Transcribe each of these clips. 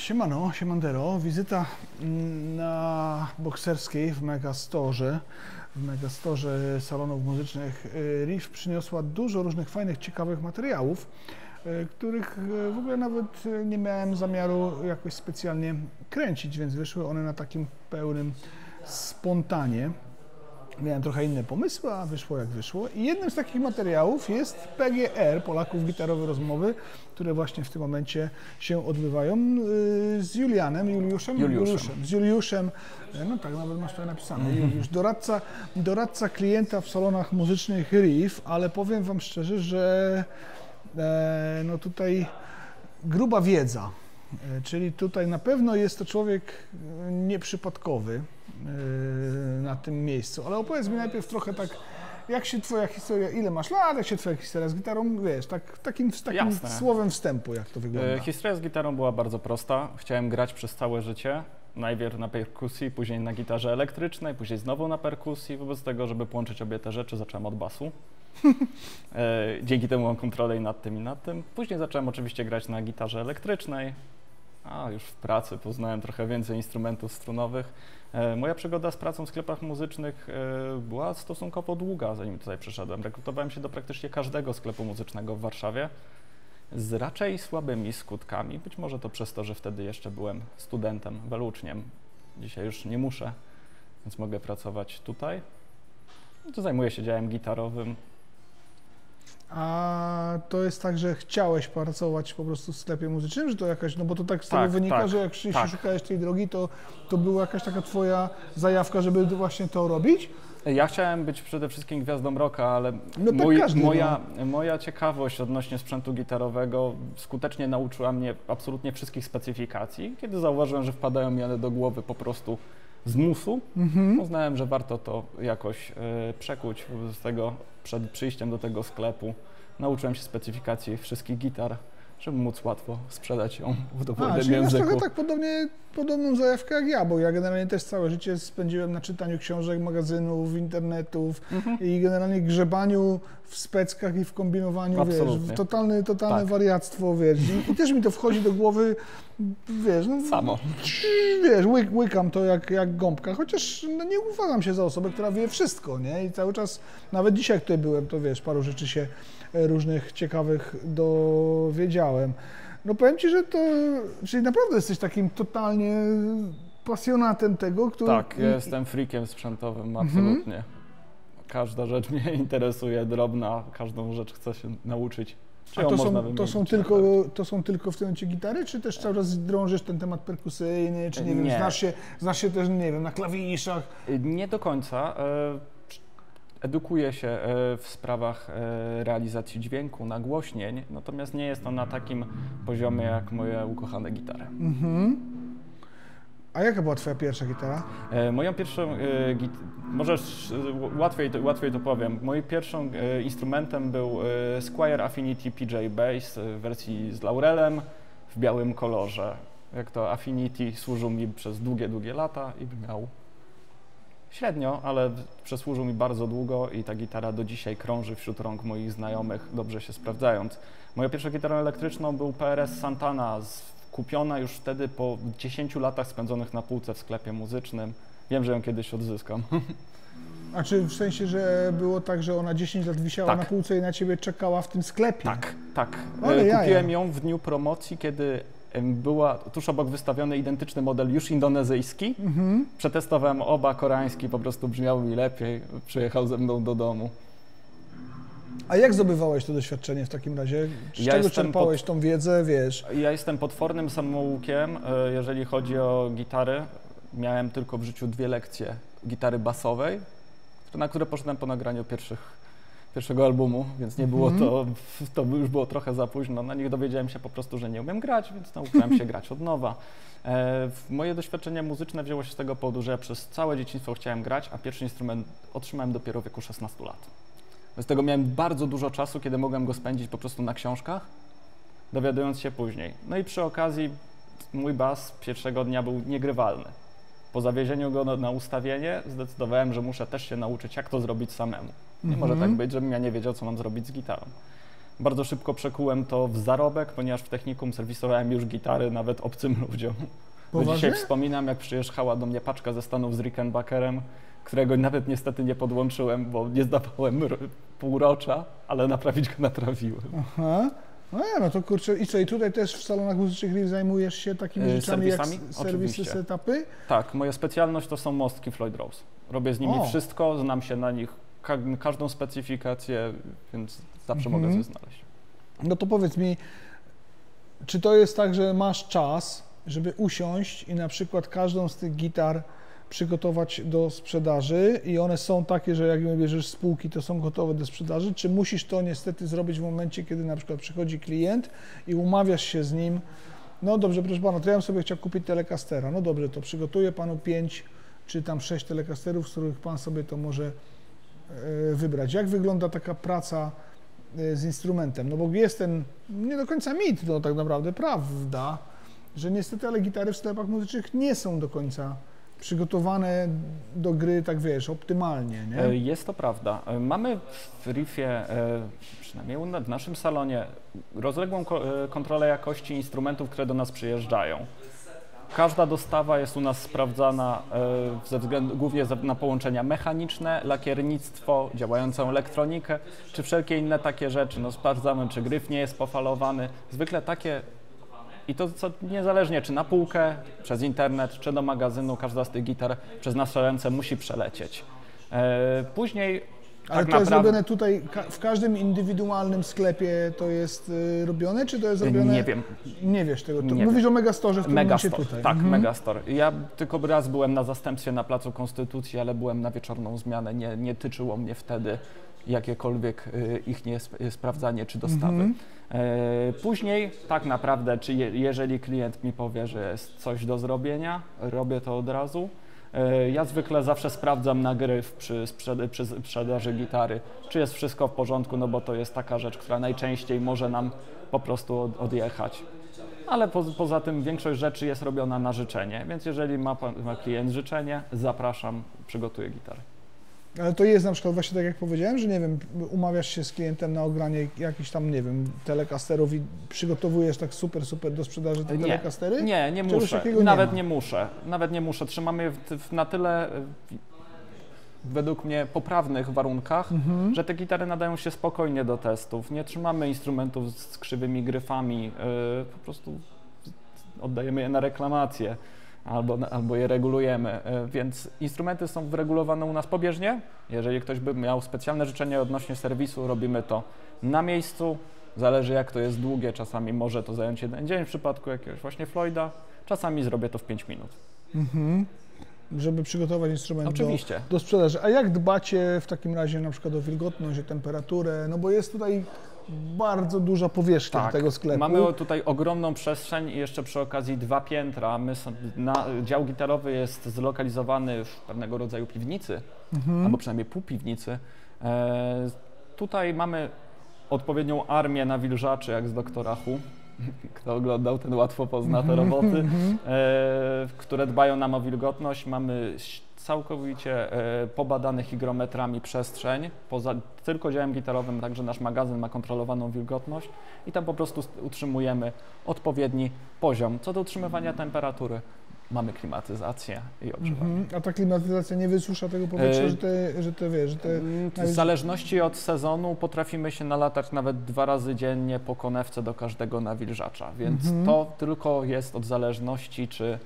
Siemano, siemandero. Wizyta na Bokserskiej w Megastorze. W Megastorze salonów muzycznych Riff przyniosła dużo różnych fajnych, ciekawych materiałów, których w ogóle nawet nie miałem zamiaru jakoś specjalnie kręcić, więc wyszły one na takim pełnym spontanie. Miałem trochę inne pomysły, a wyszło jak wyszło. I jednym z takich materiałów jest PGR, Polaków Gitarowe Rozmowy, które właśnie w tym momencie się odbywają z Juliuszem, no tak, nawet masz tutaj napisane, Juliusz, doradca klienta w salonach muzycznych Riff, ale powiem wam szczerze, że no tutaj gruba wiedza. Czyli tutaj na pewno jest to człowiek nieprzypadkowy na tym miejscu, ale opowiedz mi najpierw trochę tak, jak się twoja historia, ile masz lat, jak się twoja historia z gitarą, wiesz, takim słowem wstępu, jak to wygląda. Historia z gitarą była bardzo prosta. Chciałem grać przez całe życie, najpierw na perkusji, później na gitarze elektrycznej, później znowu na perkusji. Wobec tego, żeby połączyć obie te rzeczy, zacząłem od basu. Dzięki temu mam kontrolę i nad tym, i nad tym. Później zacząłem oczywiście grać na gitarze elektrycznej, a już w pracy poznałem trochę więcej instrumentów strunowych. Moja przygoda z pracą w sklepach muzycznych była stosunkowo długa, zanim tutaj przyszedłem. Rekrutowałem się do praktycznie każdego sklepu muzycznego w Warszawie z raczej słabymi skutkami. Być może to przez to, że wtedy jeszcze byłem studentem, uczniem. Dzisiaj już nie muszę, więc mogę pracować tutaj. Tu zajmuję się działem gitarowym. A to jest tak, że chciałeś pracować po prostu w sklepie muzycznym, że to jakaś, no bo to tak z tego wynika, że jak szukałeś tej drogi, to była jakaś taka twoja zajawka, żeby właśnie to robić? Ja chciałem być przede wszystkim gwiazdą rocka, ale no tak moja ciekawość odnośnie sprzętu gitarowego skutecznie nauczyła mnie absolutnie wszystkich specyfikacji. Kiedy zauważyłem, że wpadają mi one do głowy po prostu z musu, uznałem, że warto to jakoś przekuć. Wobec tego przed przyjściem do tego sklepu nauczyłem się specyfikacji wszystkich gitar, żeby móc łatwo sprzedać ją w dowolnym języku. Masz trochę tak podobną zajawkę jak ja, bo ja generalnie też całe życie spędziłem na czytaniu książek, magazynów, internetów i generalnie grzebaniu w speckach i w kombinowaniu, absolutnie. Wiesz, totalne wariactwo, wiesz, i też mi to wchodzi do głowy, wiesz, no, samo. Wiesz, łykam to jak gąbka, chociaż no, nie uważam się za osobę, która wie wszystko, nie, i cały czas, nawet dzisiaj, jak tutaj byłem, to wiesz, paru rzeczy się różnych ciekawych dowiedziałem. No powiem ci, że to, czyli naprawdę jesteś takim totalnie pasjonatem tego, który... Tak, ja jestem freakiem sprzętowym, absolutnie. Każda rzecz mnie interesuje, drobna, każdą rzecz chcę się nauczyć. A to są tylko w tym momencie gitary, czy też cały czas drążysz ten temat perkusyjny, czy nie wiem, znasz się też, nie wiem, na klawiszach? Nie do końca. Edukuję się w sprawach realizacji dźwięku, nagłośnień, natomiast nie jest to na takim poziomie jak moje ukochane gitary. A jaka była twoja pierwsza gitara? Moją pierwszą, łatwiej to powiem, moim pierwszym instrumentem był Squier Affinity PJ Bass w wersji z laurelem w białym kolorze. Jak to Affinity służył mi przez długie lata i brzmiał średnio, ale przesłużył mi bardzo długo i ta gitara do dzisiaj krąży wśród rąk moich znajomych, dobrze się sprawdzając. Moją pierwszą gitarą elektryczną był PRS Santana, kupiona już wtedy po 10 latach spędzonych na półce w sklepie muzycznym. Wiem, że ją kiedyś odzyskam. A czy w sensie, że było tak, że ona 10 lat wisiała na półce i na ciebie czekała w tym sklepie? Tak. Kupiłem ją w dniu promocji, kiedy była tuż obok wystawiony identyczny model już indonezyjski. Przetestowałem oba, koreański po prostu brzmiał mi lepiej, przyjechał ze mną do domu. A jak zdobywałeś to doświadczenie w takim razie? Z czego czerpałeś tą wiedzę, wiesz? Ja jestem potwornym samoukiem, jeżeli chodzi o gitary. Miałem tylko w życiu 2 lekcje gitary basowej, na które poszedłem po nagraniu pierwszego albumu, więc nie było to już było trochę za późno. Na nich dowiedziałem się po prostu, że nie umiem grać, więc nauczyłem się grać od nowa. Moje doświadczenie muzyczne wzięło się z tego powodu, że ja przez całe dzieciństwo chciałem grać, a pierwszy instrument otrzymałem dopiero w wieku 16 lat. Z tego miałem bardzo dużo czasu, kiedy mogłem go spędzić po prostu na książkach, dowiadując się później. No i przy okazji mój bas pierwszego dnia był niegrywalny. Po zawiezieniu go na ustawienie zdecydowałem, że muszę też się nauczyć, jak to zrobić samemu. Nie może tak być, żebym ja nie wiedział, co mam zrobić z gitarą. Bardzo szybko przekułem to w zarobek, ponieważ w technikum serwisowałem już gitary nawet obcym ludziom. Do Poważnie? dzisiaj wspominam, jak przyjechała do mnie paczka ze Stanów z Rickenbackerem, którego nawet niestety nie podłączyłem, bo nie zdawałem półrocza, ale naprawić go naprawiłem. Aha. No nie, no to kurczę, i co, i tutaj też w salonach muzycznych Riff zajmujesz się takimi rzeczami jak serwisami? serwisy, Oczywiście. setupy? Tak, moja specjalność to są mostki Floyd Rose. Robię z nimi O. wszystko, znam się na nich każdą specyfikację, więc zawsze mogę coś znaleźć. No to powiedz mi, czy to jest tak, że masz czas, żeby usiąść i na przykład każdą z tych gitar przygotować do sprzedaży i one są takie, że jak je bierzesz z półki, to są gotowe do sprzedaży, czy musisz to niestety zrobić w momencie, kiedy na przykład przychodzi klient i umawiasz się z nim, no dobrze, proszę pana, to ja bym sobie chciał kupić Telecastera, no dobrze, to przygotuję panu 5 czy tam 6 Telecasterów, z których pan sobie to może wybrać. Jak wygląda taka praca z instrumentem? No bo jest ten nie do końca mit, no tak naprawdę prawda, że niestety, ale gitary w sklepach muzycznych nie są do końca przygotowane do gry, tak wiesz, optymalnie, nie? Jest to prawda. Mamy w Riffie, przynajmniej w naszym salonie, rozległą kontrolę jakości instrumentów, które do nas przyjeżdżają. Każda dostawa jest u nas sprawdzana ze względu głównie na połączenia mechaniczne, lakiernictwo, działającą elektronikę, czy wszelkie inne takie rzeczy. No, sprawdzamy, czy gryf nie jest pofalowany. Zwykle takie, i to co, niezależnie czy na półkę, przez internet, czy do magazynu, każda z tych gitar przez nasze ręce musi przelecieć. Później Ale tak to jest naprawdę, robione tutaj, w każdym indywidualnym sklepie to jest robione, czy to jest robione? nie wiem. Nie wiesz tego. Nie Mówisz wiem. o Megastore w tym momencie Megastore, tutaj. tak, Megastore. Ja tylko raz byłem na zastępstwie na Placu Konstytucji, ale byłem na wieczorną zmianę. Nie tyczyło mnie wtedy jakiekolwiek ich sprawdzanie czy dostawy. Później tak naprawdę, czy jeżeli klient mi powie, że jest coś do zrobienia, robię to od razu. Ja zwykle zawsze sprawdzam na gryf przy sprzedaży gitary, czy jest wszystko w porządku, no bo to jest taka rzecz, która najczęściej może nam po prostu odjechać. Ale poza tym większość rzeczy jest robiona na życzenie, więc jeżeli ma klient życzenie, zapraszam, przygotuję gitarę. Ale to jest na przykład właśnie tak jak powiedziałem, że nie wiem, umawiasz się z klientem na ogranie jakichś tam, nie wiem, Telecasterów i przygotowujesz tak super do sprzedaży te Telecastery? Nie muszę, nawet nie muszę. Trzymamy je na tyle według mnie poprawnych warunkach, że te gitary nadają się spokojnie do testów. Nie trzymamy instrumentów z krzywymi gryfami, po prostu oddajemy je na reklamację. Albo je regulujemy, więc instrumenty są wyregulowane u nas pobieżnie. Jeżeli ktoś by miał specjalne życzenie odnośnie serwisu, robimy to na miejscu. Zależy jak to jest długie, czasami może to zająć jeden dzień w przypadku jakiegoś właśnie Floyda, czasami zrobię to w 5 minut. Żeby przygotować instrument Oczywiście. do sprzedaży. A jak dbacie w takim razie na przykład o wilgotność, o temperaturę? No bo jest tutaj bardzo duża powierzchnia tego sklepu. Mamy tutaj ogromną przestrzeń i jeszcze przy okazji 2 piętra. Dział gitarowy jest zlokalizowany w pewnego rodzaju piwnicy, albo przynajmniej półpiwnicy. Tutaj mamy odpowiednią armię nawilżaczy, jak z Doktora Who. Kto oglądał, ten łatwo pozna te roboty, które dbają nam o wilgotność. Mamy całkowicie pobadanych hygrometrami przestrzeń, poza tylko działem gitarowym, także nasz magazyn ma kontrolowaną wilgotność i tam po prostu utrzymujemy odpowiedni poziom. Co do utrzymywania temperatury, mamy klimatyzację i ogrzewanie. A ta klimatyzacja nie wysusza tego powietrza, W zależności od sezonu potrafimy się nalatać nawet 2 razy dziennie po konewce do każdego nawilżacza, więc to tylko jest od zależności, czy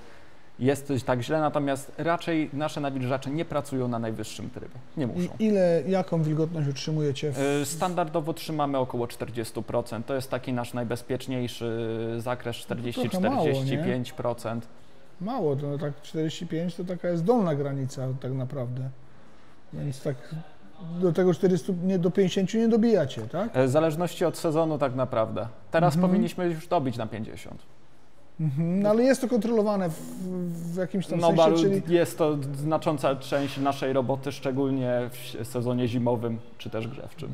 jest coś tak źle, natomiast raczej nasze nawilżacze nie pracują na najwyższym trybie, nie muszą. Jaką wilgotność utrzymujecie? Standardowo trzymamy około 40%, to jest taki nasz najbezpieczniejszy zakres, 40-45%. Mało, to tak 45 to taka jest dolna granica tak naprawdę, więc tak do tego 40, do 50 nie dobijacie, tak? W zależności od sezonu tak naprawdę. Teraz powinniśmy już dobić na 50. No ale jest to kontrolowane w jakimś tam sensie, czyli... Jest to znacząca część naszej roboty, szczególnie w sezonie zimowym czy też grzewczym.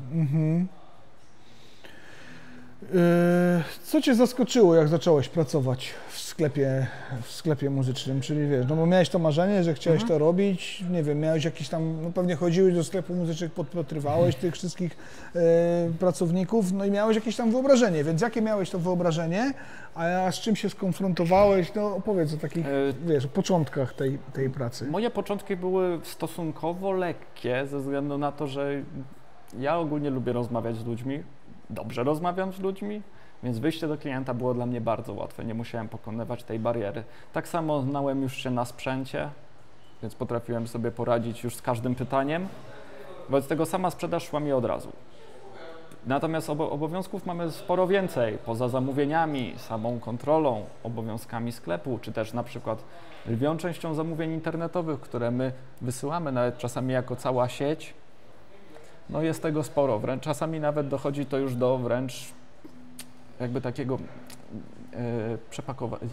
Co Cię zaskoczyło, jak zacząłeś pracować w sklepie muzycznym? Czyli wiesz, no bo miałeś to marzenie, że chciałeś to robić, nie wiem, miałeś jakiś tam, no pewnie chodziłeś do sklepów muzycznych, podpatrywałeś tych wszystkich pracowników, no i miałeś jakieś tam wyobrażenie, więc jakie miałeś to wyobrażenie, a z czym się skonfrontowałeś? No opowiedz o takich, wiesz, o początkach tej pracy. Moje początki były stosunkowo lekkie, ze względu na to, że ja ogólnie lubię rozmawiać z ludźmi, dobrze rozmawiam z ludźmi, więc wyjście do klienta było dla mnie bardzo łatwe, nie musiałem pokonywać tej bariery. Tak samo znałem już się na sprzęcie, więc potrafiłem sobie poradzić już z każdym pytaniem, wobec tego sama sprzedaż szła mi od razu. Natomiast obowiązków mamy sporo więcej, poza zamówieniami, samą kontrolą, obowiązkami sklepu, czy też na przykład lwią częścią zamówień internetowych, które my wysyłamy nawet czasami jako cała sieć. No jest tego sporo, wręcz czasami nawet dochodzi to już do wręcz jakby takiego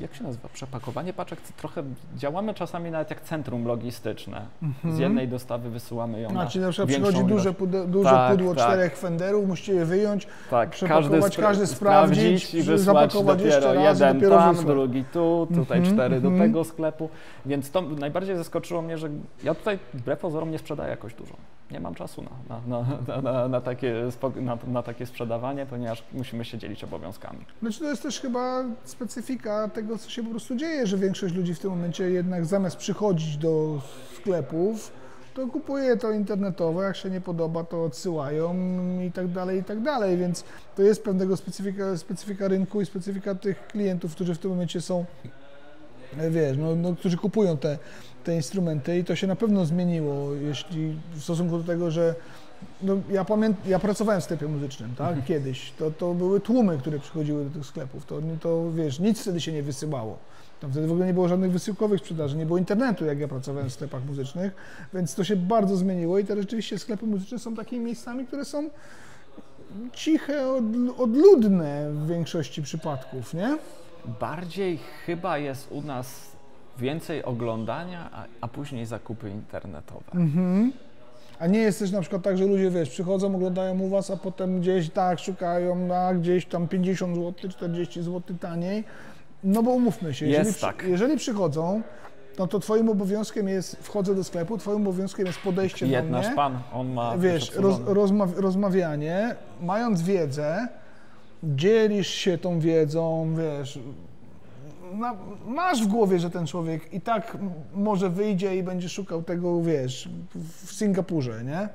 jak się nazywa? Przepakowanie paczek. Trochę działamy czasami nawet jak centrum logistyczne. Z jednej dostawy wysyłamy ją Znaczy na przykład większą przychodzi ilość. duże pudło 4 fenderów, musicie je wyjąć, przepakować, każdy sprawdzić, i wysłać zapakować dopiero jeszcze raz jeden i dopiero tam, wysłać. drugi tu, tutaj 4 do tego sklepu. Więc to najbardziej zaskoczyło mnie, że ja tutaj wbrew pozorom nie sprzedaję jakoś dużo. Nie mam czasu na takie sprzedawanie, ponieważ musimy się dzielić obowiązkami. Znaczy to jest też chyba specyfika tego, co się po prostu dzieje, że większość ludzi w tym momencie jednak zamiast przychodzić do sklepów, to kupuje to internetowo, jak się nie podoba, to odsyłają i tak dalej, więc to jest pewnego specyfika rynku i specyfika tych klientów, którzy w tym momencie są, wiesz, którzy kupują te instrumenty i to się na pewno zmieniło, jeśli w stosunku do tego, że ja pracowałem w sklepie muzycznym, tak, kiedyś, to były tłumy, które przychodziły do tych sklepów, to wiesz, nic wtedy się nie wysyłało. Tam wtedy w ogóle nie było żadnych wysyłkowych sprzedaży, nie było internetu, jak ja pracowałem w sklepach muzycznych, więc to się bardzo zmieniło i teraz rzeczywiście sklepy muzyczne są takimi miejscami, które są ciche, odludne w większości przypadków, nie? Bardziej chyba jest u nas więcej oglądania, a później zakupy internetowe. A nie jest też na przykład tak, że ludzie, wiesz, przychodzą, oglądają u was, a potem gdzieś tak szukają, a gdzieś tam 50 zł, 40 zł taniej. No bo umówmy się, jeżeli przychodzą, no to twoim obowiązkiem jest, wchodzę do sklepu, twoim obowiązkiem jest podejście do mnie. Nasz pan, on ma... Wiesz, rozmawianie, mając wiedzę, dzielisz się tą wiedzą, wiesz, masz w głowie, że ten człowiek i tak może wyjdzie i będzie szukał tego, wiesz, w Singapurze, nie?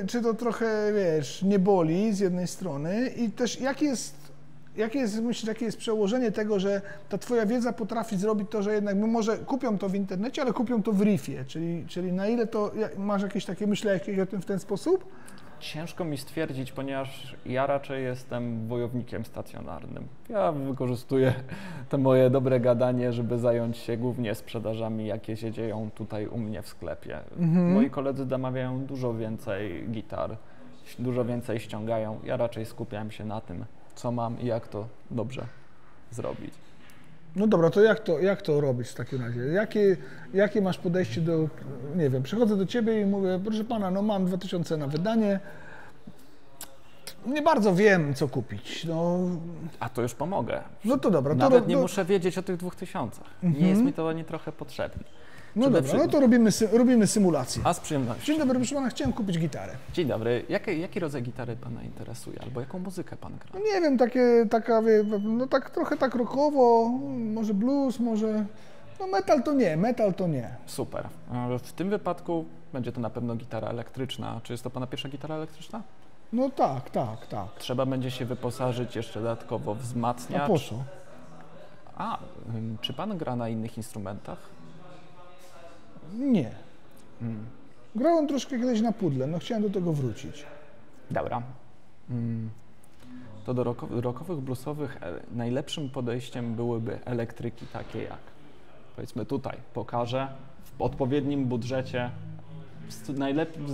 Czy to trochę, wiesz, nie boli z jednej strony i też myślisz, jakie jest przełożenie tego, że ta twoja wiedza potrafi zrobić to, że jednak może kupią to w internecie, ale kupią to w RIF-ie, czyli na ile to, masz jakieś takie, myślałeś o tym w ten sposób? Ciężko mi stwierdzić, ponieważ ja raczej jestem wojownikiem stacjonarnym. Ja wykorzystuję to moje dobre gadanie, żeby zająć się głównie sprzedażami, jakie się dzieją tutaj u mnie w sklepie. Moi koledzy zamawiają dużo więcej gitar, dużo więcej ściągają. Ja raczej skupiałem się na tym, co mam i jak to dobrze zrobić. No dobra, to jak to robić w takim razie? Jakie masz podejście do, nie wiem, przychodzę do ciebie i mówię, proszę pana, no mam 2000 na wydanie, nie bardzo wiem, co kupić. A to już pomogę. No to dobra. Nawet nie muszę wiedzieć o tych 2000. Nie jest mi to ani trochę potrzebne. No dobra, no to robimy symulację. A z przyjemnością. Dzień dobry, proszę pana, chciałem kupić gitarę. Dzień dobry. Jaki rodzaj gitary pana interesuje? Albo jaką muzykę pan gra? No nie wiem, trochę tak rockowo, może blues, może... No metal to nie. Super. W tym wypadku będzie to na pewno gitara elektryczna. Czy jest to pana pierwsza gitara elektryczna? No tak. Trzeba będzie się wyposażyć jeszcze dodatkowo wzmacniacz. A po co? Czy pan gra na innych instrumentach? Nie. Grałem troszkę kiedyś na pudle, no chciałem do tego wrócić. Dobra. To do rockowych, bluesowych najlepszym podejściem byłyby elektryki takie jak, powiedzmy tutaj, pokażę, w odpowiednim budżecie.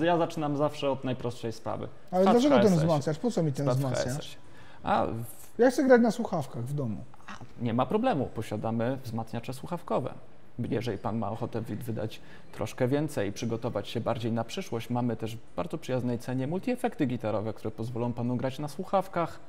Ja zaczynam zawsze od najprostszej sprawy. Ale dlaczego ten wzmacniacz? Po co mi ten wzmacniacz? Ja chcę grać na słuchawkach w domu. Nie ma problemu, posiadamy wzmacniacze słuchawkowe. Jeżeli Pan ma ochotę wydać troszkę więcej i przygotować się bardziej na przyszłość, mamy też w bardzo przyjaznej cenie multiefekty gitarowe, które pozwolą Panu grać na słuchawkach,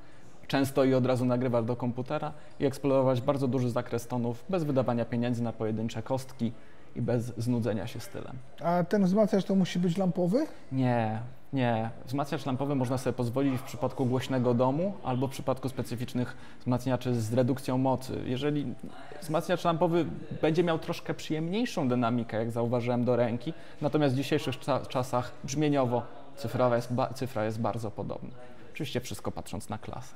często i od razu nagrywać do komputera i eksplorować bardzo duży zakres tonów bez wydawania pieniędzy na pojedyncze kostki i bez znudzenia się stylem. A ten wzmacniacz to musi być lampowy? Nie, nie. Wzmacniacz lampowy można sobie pozwolić w przypadku głośnego domu albo w przypadku specyficznych wzmacniaczy z redukcją mocy. Jeżeli wzmacniacz lampowy będzie miał troszkę przyjemniejszą dynamikę, jak zauważyłem, do ręki, natomiast w dzisiejszych czasach brzmieniowo cyfra jest bardzo podobna. Oczywiście wszystko patrząc na klasę.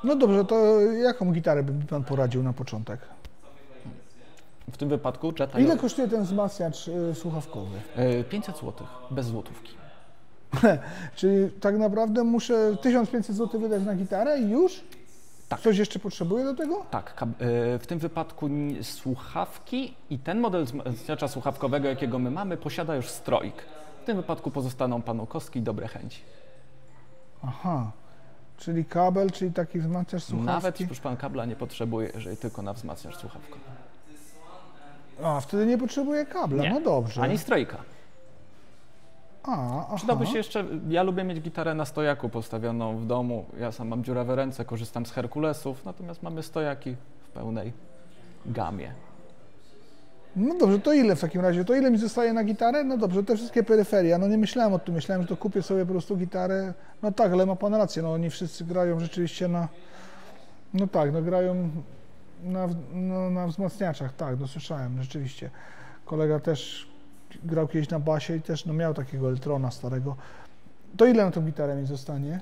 No dobrze, to jaką gitarę by mi Pan poradził na początek? W tym wypadku Jetta... Ile kosztuje ten wzmacniacz słuchawkowy? 500 zł, bez złotówki. Czyli tak naprawdę muszę 1500 zł wydać na gitarę i już? Tak. Coś jeszcze potrzebuję do tego? Tak, w tym wypadku słuchawki i ten model wzmacniacza słuchawkowego, jakiego my mamy, posiada już stroik. W tym wypadku pozostaną Panu kostki i dobre chęci. Aha, czyli kabel, czyli taki wzmacniacz słuchawki. Nawet, proszę Pan, kabla nie potrzebuje, jeżeli tylko na wzmacniacz słuchawkowy. A, wtedy nie potrzebuję kabla, Nie, no dobrze. ani stroika. Aha. Przydałby się jeszcze, ja lubię mieć gitarę na stojaku postawioną w domu, ja sam mam dziurawe ręce, korzystam z Herkulesów, natomiast mamy stojaki w pełnej gamie. No dobrze, to ile w takim razie? To ile mi zostaje na gitarę? No dobrze, te wszystkie peryferia, no nie myślałem o tym, myślałem, że to kupię sobie po prostu gitarę. No tak, ale ma Pan rację, no oni wszyscy grają rzeczywiście na... No tak, no grają na wzmacniaczach, tak, no słyszałem, rzeczywiście. Kolega też grał kiedyś na basie i też no, miał takiego Eltrona starego. To ile na tą gitarę mi zostanie?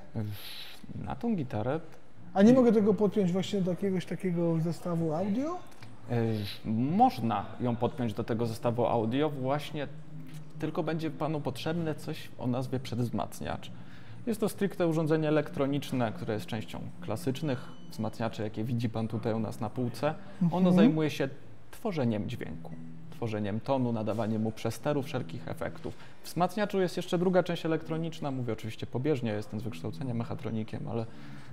Na tą gitarę... A nie mogę tego podpiąć właśnie do jakiegoś takiego zestawu audio? Można ją podpiąć do tego zestawu audio, właśnie tylko będzie Panu potrzebne coś o nazwie przedwzmacniacz. Jest to stricte urządzenie elektroniczne, które jest częścią klasycznych wzmacniaczy, jakie widzi Pan tutaj u nas na półce. Ono zajmuje się tworzeniem dźwięku, tworzeniem tonu, nadawaniem mu przesteru, wszelkich efektów. W wzmacniaczu jest jeszcze druga część elektroniczna, mówię oczywiście pobieżnie, jestem z wykształcenia mechatronikiem, ale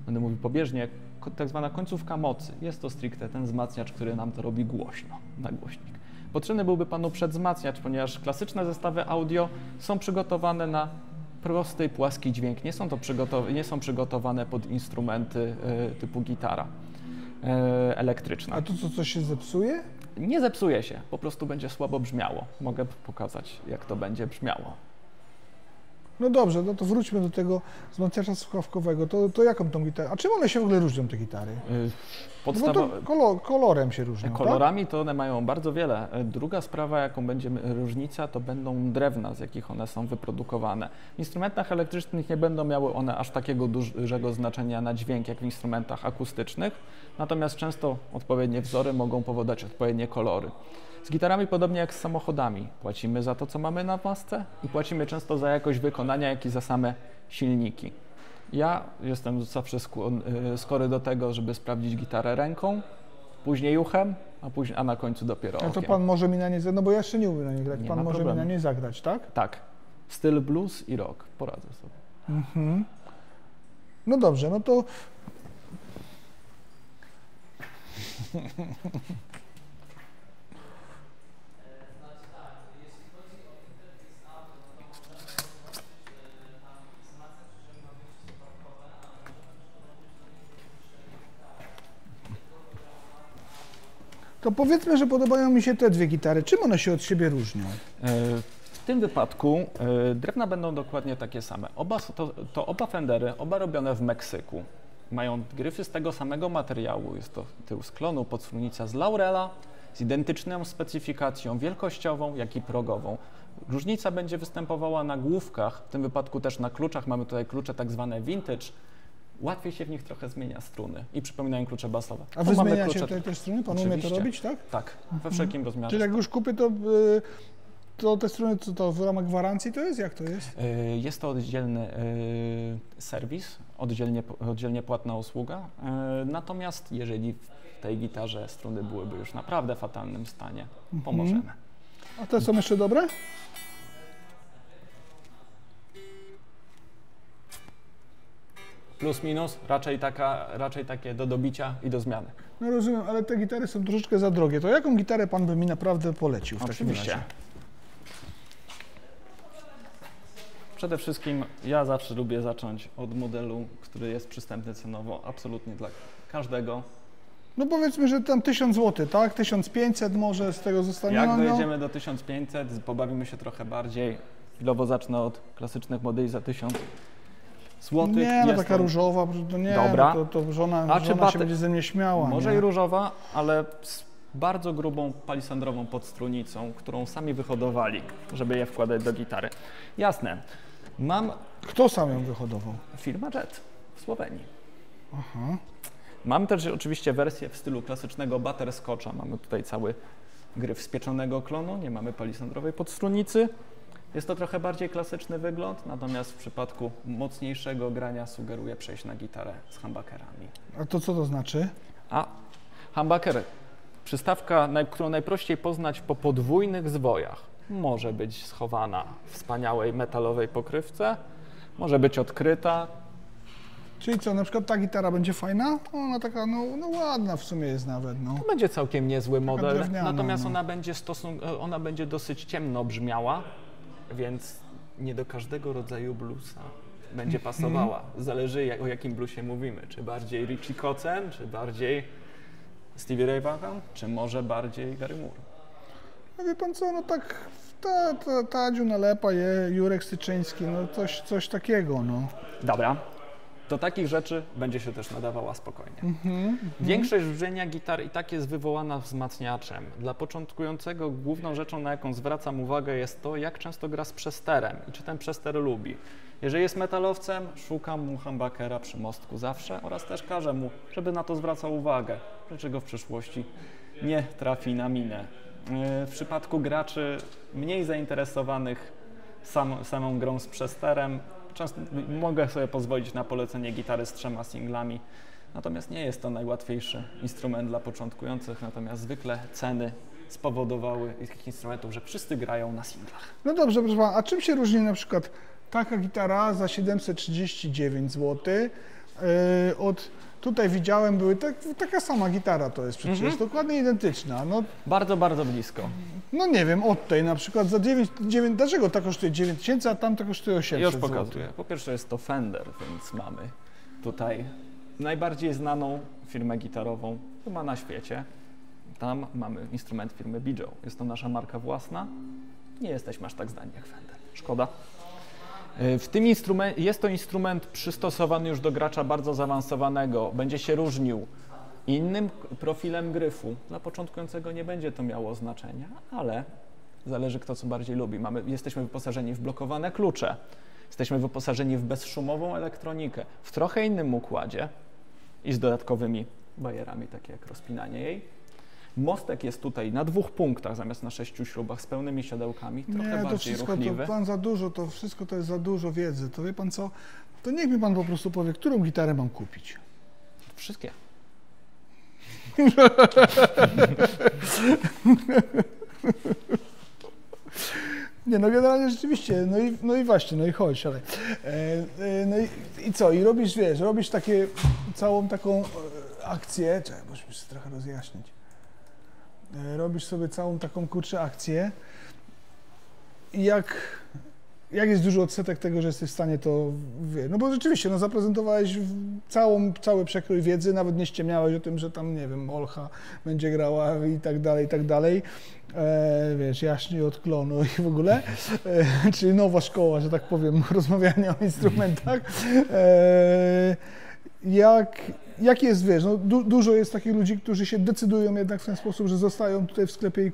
będę mówił pobieżnie, tak zwana końcówka mocy. Jest to stricte ten wzmacniacz, który nam to robi głośno na głośnik. Potrzebny byłby Panu przedwzmacniacz, ponieważ klasyczne zestawy audio są przygotowane na prosty, płaski dźwięk. Nie są przygotowane pod instrumenty typu gitara elektryczna. A to co, coś się zepsuje? Nie zepsuje się, po prostu będzie słabo brzmiało. Mogę pokazać, jak to będzie brzmiało. No dobrze, no to wróćmy do tego wzmacniacza słuchawkowego. To jaką tą gitarę? A czym one się w ogóle różnią, te gitary? No bo to kolorem się różnią, kolorami to one mają bardzo wiele. Druga sprawa, jaką będzie różnica, to będą drewna, z jakich one są wyprodukowane. W instrumentach elektrycznych nie będą miały one aż takiego dużego znaczenia na dźwięk, jak w instrumentach akustycznych, natomiast często odpowiednie wzory mogą powodować odpowiednie kolory. Z gitarami podobnie jak z samochodami. Płacimy za to, co mamy na masce i płacimy często za jakość wykonania, jak i za same silniki. Ja jestem zawsze skory do tego, żeby sprawdzić gitarę ręką, później uchem, a na końcu dopiero okiem. A to Pan może mi na nie zagrać, no bo ja jeszcze nie umiem na nie grać, Pan może mi na nie zagrać, tak? Tak. Styl blues i rock. Poradzę sobie. Mhm. No dobrze, no to... To powiedzmy, że podobają mi się te dwie gitary. Czym one się od siebie różnią? W tym wypadku drewna będą dokładnie takie same. Oba Fendery, oba robione w Meksyku. Mają gryfy z tego samego materiału. Jest to tył z klonu, podstrunica z laurela, z identyczną specyfikacją wielkościową, jak i progową. Różnica będzie występowała na główkach, w tym wypadku też na kluczach. Mamy tutaj klucze tak zwane vintage. Łatwiej się w nich trochę zmienia struny i przypominają klucze basowe. A Wy zmieniacie tutaj te struny? Pan umie to robić, tak? Tak, we wszelkim rozmiarze. Czyli jak już kupię, to te struny, co to w ramach gwarancji to jest? Jak to jest? Jest to oddzielny serwis, oddzielnie płatna usługa. Natomiast jeżeli w tej gitarze struny byłyby już naprawdę w fatalnym stanie, pomożemy. A te są jeszcze dobre? plus minus, raczej takie do dobicia i do zmiany. No rozumiem, ale te gitary są troszeczkę za drogie. To jaką gitarę pan by mi naprawdę polecił w takim Oczywiście. razie? Przede wszystkim ja zawsze lubię zacząć od modelu, który jest przystępny cenowo, absolutnie dla każdego. No powiedzmy, że tam 1000 zł, tak? 1500 może z tego zostanie. Jak no, dojedziemy do 1500, pobawimy się trochę bardziej. Chwilowo zacznę od klasycznych modeli za 1000 zł. Nie, no taka różowa, to nie, Dobra. no to żona się będzie ze mnie śmiała. Może nie? i różowa, ale z bardzo grubą palisandrową podstrunicą, którą sami wyhodowali, żeby je wkładać do gitary. Jasne. Mam Kto sam ją wyhodował? firma Jet w Słowenii. Aha. Mam też oczywiście wersję w stylu klasycznego butterscotcha. Mamy tutaj cały gryf z pieczonego klonu, nie mamy palisandrowej podstrunicy. Jest to trochę bardziej klasyczny wygląd, natomiast w przypadku mocniejszego grania sugeruję przejść na gitarę z humbuckerami. A to co to znaczy? A humbucker, przystawka, którą najprościej poznać po podwójnych zwojach, może być schowana w wspaniałej metalowej pokrywce, może być odkryta. Czyli co, na przykład ta gitara będzie fajna? Ona taka, no ładna w sumie jest nawet, no. To będzie całkiem niezły model, drewniana, natomiast no. ona będzie dosyć ciemno brzmiała, więc nie do każdego rodzaju bluesa będzie pasowała. Zależy o jakim bluesie mówimy, czy bardziej Richie Kotzen, czy bardziej Stevie Ray Vaughan, czy może bardziej Gary Moore. No wie pan co, no tak Tadziu nalepa Jurek Syczyński, no coś takiego, no. Dobra. Do takich rzeczy będzie się też nadawała spokojnie. Większość brzmienia gitar i tak jest wywołana wzmacniaczem. Dla początkującego główną rzeczą, na jaką zwracam uwagę, jest to, jak często gra z przesterem i czy ten przester lubi. Jeżeli jest metalowcem, szukam mu humbuckera przy mostku zawsze oraz też każę mu, żeby na to zwracał uwagę, dlaczego w przyszłości nie trafi na minę. W przypadku graczy mniej zainteresowanych samą grą z przesterem, często mogę sobie pozwolić na polecenie gitary z 3 singlami, natomiast nie jest to najłatwiejszy instrument dla początkujących, natomiast zwykle ceny spowodowały takich instrumentów, że wszyscy grają na singlach. No dobrze, proszę pana, a czym się różni na przykład taka gitara za 739 zł od, tutaj widziałem, taka sama gitara to jest przecież, dokładnie identyczna. No, Bardzo, bardzo blisko. no nie wiem, od tej na przykład za 9, dlaczego ta kosztuje 9000, a tamta kosztuje 800 Już zł? pokazuję. Po pierwsze jest to Fender, więc mamy tutaj najbardziej znaną firmę gitarową chyba na świecie. Tam mamy instrument firmy Bijou. Jest to nasza marka własna. Nie jesteśmy aż tak znani jak Fender. Szkoda. W tym jest to instrument przystosowany już do gracza bardzo zaawansowanego. Będzie się różnił innym profilem gryfu. Dla początkującego nie będzie to miało znaczenia, ale zależy kto co bardziej lubi. Jesteśmy wyposażeni w blokowane klucze. Jesteśmy wyposażeni w bezszumową elektronikę, w trochę innym układzie i z dodatkowymi bajerami, takie jak rozpinanie jej. Mostek jest tutaj na 2 punktach zamiast na 6 śrubach z pełnymi siodełkami, trochę Nie, to bardziej wszystko, ruchliwy. to pan za dużo, to wszystko to jest za dużo wiedzy. To wie pan co, to niech mi pan po prostu powie, którą gitarę mam kupić. Wszystkie. Nie, no generalnie rzeczywiście, no i właśnie, no i chodź, ale no i co, i robisz, wiesz, robisz takie, całą taką akcję, czekaj, musimy się trochę rozjaśnić, robisz sobie całą taką, kurczę, akcję i jak jest duży odsetek tego, że jesteś w stanie to, no bo rzeczywiście, no zaprezentowałeś cały przekrój wiedzy, nawet nie ściemniałeś o tym, że tam, nie wiem, Olcha będzie grała i tak dalej, wiesz, jaśniej od klonu i w ogóle, czyli nowa szkoła, że tak powiem, rozmawiania o instrumentach. Jak jest, wiesz, no, dużo jest takich ludzi, którzy się decydują jednak w ten sposób, że zostają tutaj w sklepie i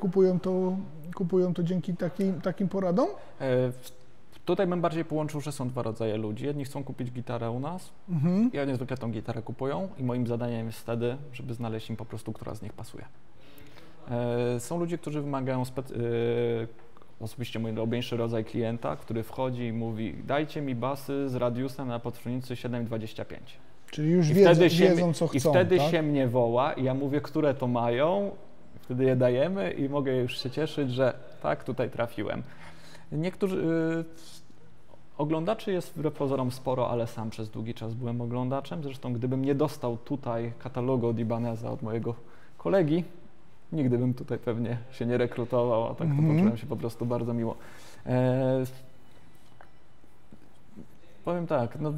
kupują to dzięki takim poradom? Tutaj bym bardziej połączył, że są 2 rodzaje ludzi. Jedni chcą kupić gitarę u nas i oni zwykle tą gitarę kupują i moim zadaniem jest wtedy, żeby znaleźć im po prostu, która z nich pasuje. Są ludzie, którzy wymagają osobiście mój ulubieńszy rodzaj klienta, który wchodzi i mówi: dajcie mi basy z radiusem na podstrunicy 7,25. Czyli już wiedzą, co chcą. I wtedy tak? się mnie woła i ja mówię, które to mają, wtedy je dajemy i mogę już się cieszyć, że tak, tutaj trafiłem. Niektórzy, Oglądaczy jest wbrew pozorom sporo, ale sam przez długi czas byłem oglądaczem. Zresztą gdybym nie dostał tutaj katalogu od Ibaneza, od mojego kolegi, nigdy bym tutaj pewnie się nie rekrutował, a tak to poczułem się po prostu bardzo miło. Powiem tak, no,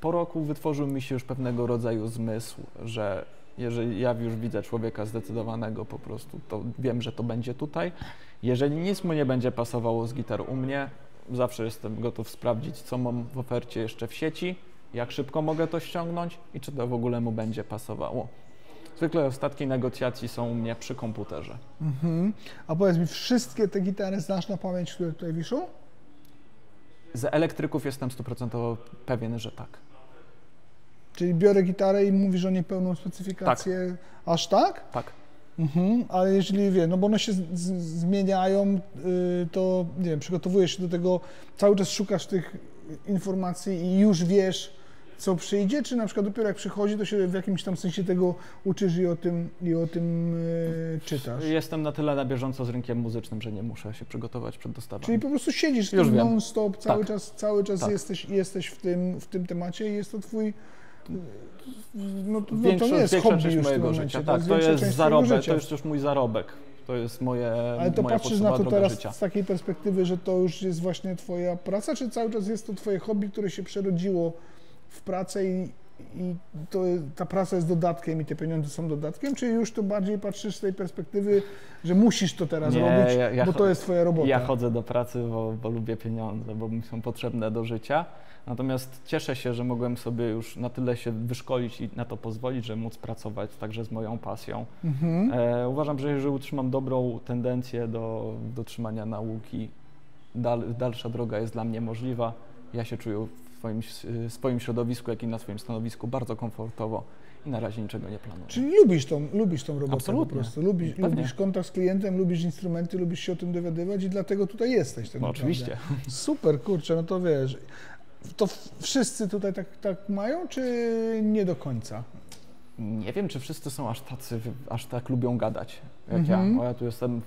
po roku wytworzył mi się już pewnego rodzaju zmysł, że jeżeli ja już widzę człowieka zdecydowanego po prostu, to wiem, że to będzie tutaj. Jeżeli nic mu nie będzie pasowało z gitar u mnie, zawsze jestem gotów sprawdzić, co mam w ofercie jeszcze w sieci, jak szybko mogę to ściągnąć i czy to w ogóle mu będzie pasowało. Zwykle ostatki negocjacji są u mnie przy komputerze. A powiedz mi, wszystkie te gitary znasz na pamięć, które tutaj wiszą? Z elektryków jestem 100% pewien, że tak. Czyli biorę gitarę i mówisz o niej pełną specyfikację, tak. Aż tak? Tak. Ale jeżeli no bo one się zmieniają, to nie wiem, przygotowujesz się do tego, cały czas szukasz tych informacji i już wiesz, co przyjdzie, czy na przykład dopiero jak przychodzi, to się w jakimś tam sensie tego uczysz i o tym czytasz? Jestem na tyle na bieżąco z rynkiem muzycznym, że nie muszę się przygotować przed dostawami. Czyli po prostu siedzisz już non-stop, cały czas tak. jesteś w tym temacie i jest to twój... to nie jest większa hobby część już mojego życia. Tak, to jest zarobek, to jest już mój zarobek. To jest moja Ale to patrzysz na to teraz życia. z takiej perspektywy, że to już jest właśnie twoja praca, czy cały czas jest to twoje hobby, które się przerodziło w pracę i ta praca jest dodatkiem i te pieniądze są dodatkiem, czy już to bardziej patrzysz z tej perspektywy, że musisz to teraz robić, bo to jest twoja robota? Ja chodzę do pracy, bo lubię pieniądze, bo mi są potrzebne do życia. Natomiast cieszę się, że mogłem sobie już na tyle się wyszkolić i na to pozwolić, żeby móc pracować także z moją pasją. Uważam, że jeżeli utrzymam dobrą tendencję do trzymania nauki, dalsza droga jest dla mnie możliwa. Ja się czuję w swoim środowisku, jak i na swoim stanowisku bardzo komfortowo i na razie niczego nie planuję. Czyli lubisz tą robotę. Absolutnie. Po prostu. Lubisz kontakt z klientem, lubisz instrumenty, lubisz się o tym dowiadywać i dlatego tutaj jesteś. Tak oczywiście. Super, kurczę, no to wiesz. To wszyscy tutaj tak mają, czy nie do końca? Nie wiem, czy wszyscy są aż tak lubią gadać jak ja, bo ja tu jestem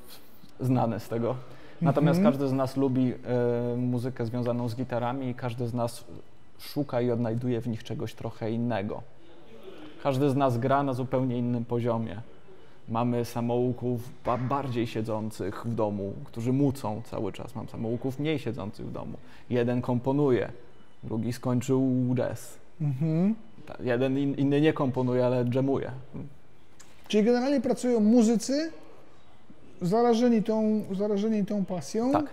znany z tego. Natomiast każdy z nas lubi muzykę związaną z gitarami i każdy z nas szuka i odnajduje w nich czegoś trochę innego. Każdy z nas gra na zupełnie innym poziomie. Mamy samouków bardziej siedzących w domu, którzy mucą cały czas. Mam samouków mniej siedzących w domu. Jeden komponuje, drugi skończył jazz. Jeden inny nie komponuje, ale dżemuje. Czyli generalnie pracują muzycy zarażeni tą pasją, tak.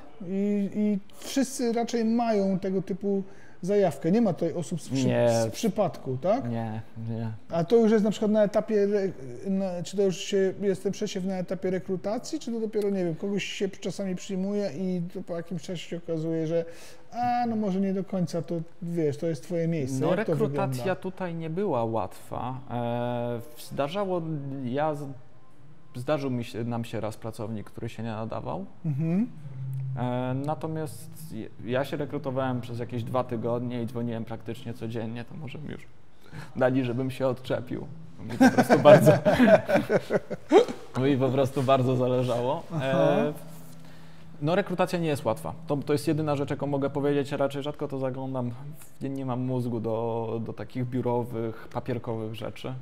I wszyscy raczej mają tego typu zajawkę. Nie ma tutaj osób z przypadku, tak? Nie. A to już jest na przykład na etapie, czy to już jest ten przesiew na etapie rekrutacji, czy to dopiero, nie wiem, kogoś się czasami przyjmuje i to po jakimś czasie się okazuje, że no może nie do końca, to wiesz, to jest twoje miejsce. No jak rekrutacja tutaj nie była łatwa. Zdarzył nam się raz pracownik, który się nie nadawał. Natomiast ja się rekrutowałem przez jakieś 2 tygodnie i dzwoniłem praktycznie codziennie, to może mi już dali, żebym się odczepił. Mi po prostu bardzo zależało. No rekrutacja nie jest łatwa. To jest jedyna rzecz, jaką mogę powiedzieć, a raczej rzadko to zaglądam. Nie mam mózgu do takich biurowych, papierkowych rzeczy.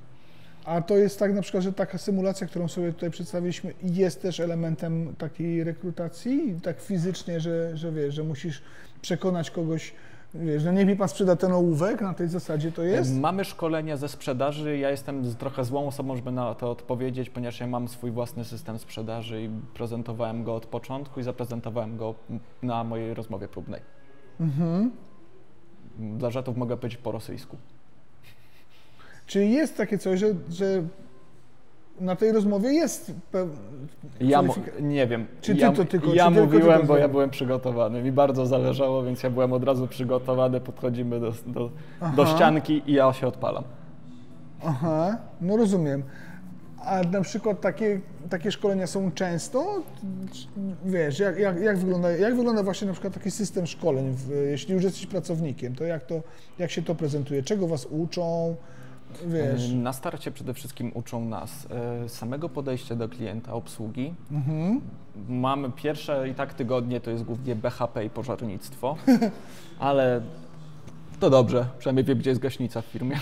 A to jest tak na przykład, że taka symulacja, którą sobie tutaj przedstawiliśmy, jest też elementem takiej rekrutacji, tak fizycznie, że wiesz, że musisz przekonać kogoś, wiesz, że niech mi pan sprzeda ten ołówek, na tej zasadzie to jest? Mamy szkolenie ze sprzedaży, ja jestem trochę złą osobą, żeby na to odpowiedzieć, ponieważ ja mam swój własny system sprzedaży i prezentowałem go od początku i zaprezentowałem go na mojej rozmowie próbnej. Dla żartów mogę powiedzieć po rosyjsku. Czyli jest takie coś, że na tej rozmowie jest nie wiem. Czy ty to tylko? Ja mówiłem, bo ja byłem przygotowany. Mi bardzo zależało, więc ja byłem od razu przygotowany. Podchodzimy do ścianki i ja się odpalam. Aha, no rozumiem. A na przykład takie szkolenia są często? Wiesz, jak wygląda właśnie na przykład taki system szkoleń, jeśli już jesteś pracownikiem, to jak się to prezentuje? Czego was uczą? wiesz... Na starcie przede wszystkim uczą nas samego podejścia do klienta, obsługi. Mamy pierwsze i tak tygodnie, to jest głównie BHP i pożarnictwo, ale to dobrze, przynajmniej wiem, gdzie jest gaśnica w firmie.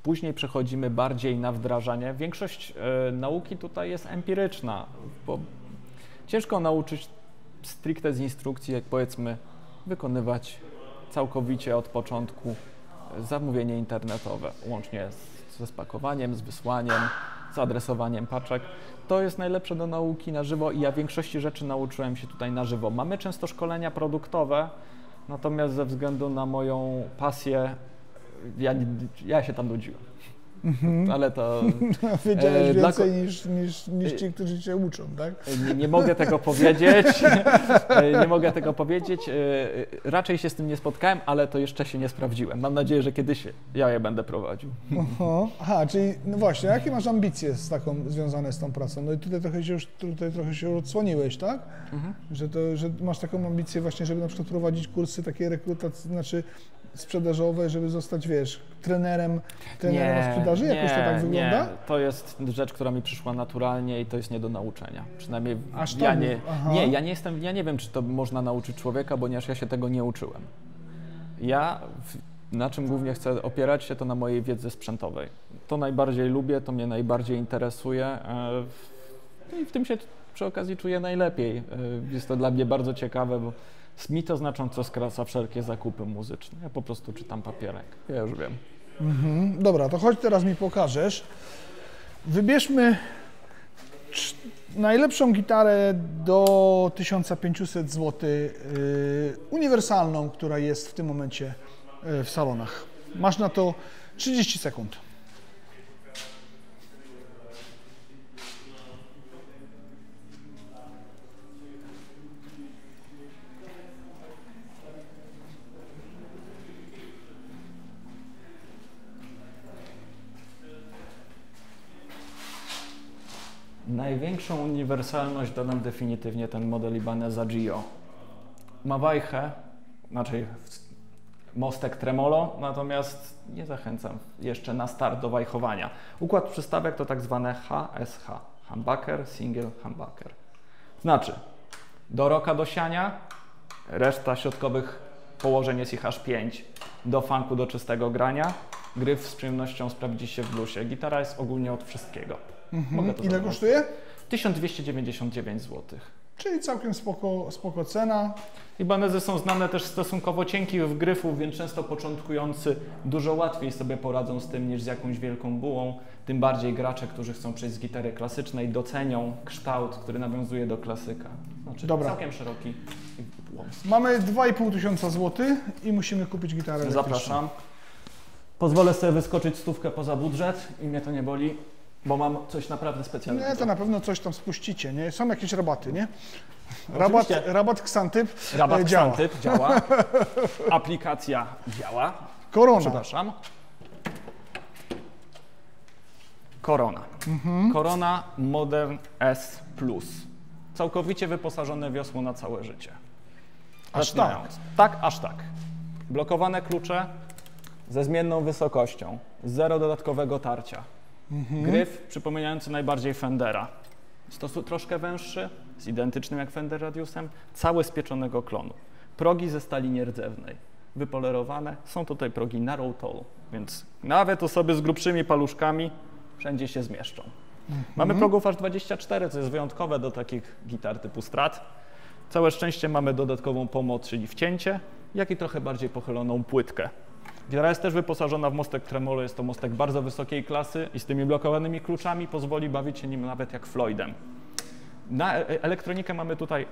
Później przechodzimy bardziej na wdrażanie. Większość nauki tutaj jest empiryczna, bo ciężko nauczyć stricte z instrukcji, jak powiedzmy, wykonywać całkowicie od początku zamówienie internetowe, łącznie ze spakowaniem, z wysłaniem, z adresowaniem paczek. To jest najlepsze do nauki na żywo i ja większości rzeczy nauczyłem się tutaj na żywo. Mamy często szkolenia produktowe, natomiast ze względu na moją pasję ja się tam nudziłem. Ale to... Wiedziałeś więcej niż ci, którzy cię uczą, tak? Nie mogę tego powiedzieć. Nie mogę tego powiedzieć. Raczej się z tym nie spotkałem, ale to jeszcze się nie sprawdziłem. Mam nadzieję, że kiedyś ja je będę prowadził. Aha, czyli no właśnie, jakie masz ambicje związane z tą pracą? No i tutaj trochę się odsłoniłeś, tak? Że masz taką ambicję właśnie, żeby na przykład prowadzić kursy takie rekrutacji, znaczy sprzedażowe, żeby zostać, wiesz, trenerem sprzedaży? Jakoś to tak wygląda? Nie, to jest rzecz, która mi przyszła naturalnie i to jest nie do nauczenia. Przynajmniej ja nie wiem, czy to można nauczyć człowieka, ponieważ ja się tego nie uczyłem. Na czym głównie chcę opierać się, to na mojej wiedzy sprzętowej. To najbardziej lubię, to mnie najbardziej interesuje i w tym się przy okazji czuję najlepiej. Jest to dla mnie bardzo ciekawe, bo mi to znacząco skraca wszelkie zakupy muzyczne. Ja po prostu czytam papierek. Ja już wiem. Dobra, to chodź teraz mi pokażesz. Wybierzmy najlepszą gitarę do 1500 zł, uniwersalną, która jest w tym momencie w salonach. Masz na to 30 sekund. Największą uniwersalność da nam definitywnie ten model Ibaneza Gio. Ma wajchę, znaczy mostek tremolo, natomiast nie zachęcam jeszcze na start do wajchowania. Układ przystawek to tak zwane HSH, humbucker, single humbucker. Znaczy, do rocka do siania, reszta środkowych położeń jest ich aż 5, do funku do czystego grania, gryf z przyjemnością sprawdzi się w bluesie. Gitara jest ogólnie od wszystkiego. Ile kosztuje? 1299 zł. Czyli całkiem spoko cena. Ibanezy są znane też stosunkowo cienkich gryfów, więc często początkujący dużo łatwiej sobie poradzą z tym niż z jakąś wielką bułą. Tym bardziej gracze, którzy chcą przejść z gitary klasycznej, docenią kształt, który nawiązuje do klasyka. Znaczy całkiem szeroki wąski. Mamy 2500 zł i musimy kupić gitarę elektryczną. Zapraszam. Pozwolę sobie wyskoczyć stówkę poza budżet i mnie to nie boli, bo mam coś naprawdę specjalnego. Nie, to na pewno coś tam spuścicie, nie? Są jakieś rabaty, nie? Rabat Xantyp działa. Xantyp działa. Aplikacja działa. Korona. Przepraszam. Korona. Korona Modern S Plus. Całkowicie wyposażone wiosło na całe życie. Aż tak? Tak, aż tak. Blokowane klucze ze zmienną wysokością. Zero dodatkowego tarcia. Gryf przypominający najbardziej Fendera. Jest to troszkę węższy, z identycznym jak Fender radiusem, cały z pieczonego klonu. Progi ze stali nierdzewnej. Wypolerowane. Są tutaj progi narrow tall, więc nawet osoby z grubszymi paluszkami wszędzie się zmieszczą. Mamy progów aż 24, co jest wyjątkowe do takich gitar typu Strat. Całe szczęście mamy dodatkową pomoc, czyli wcięcie, jak i trochę bardziej pochyloną płytkę. Gitara jest też wyposażona w mostek tremolo, jest to mostek bardzo wysokiej klasy i z tymi blokowanymi kluczami pozwoli bawić się nim nawet jak Floydem. Na elektronikę mamy tutaj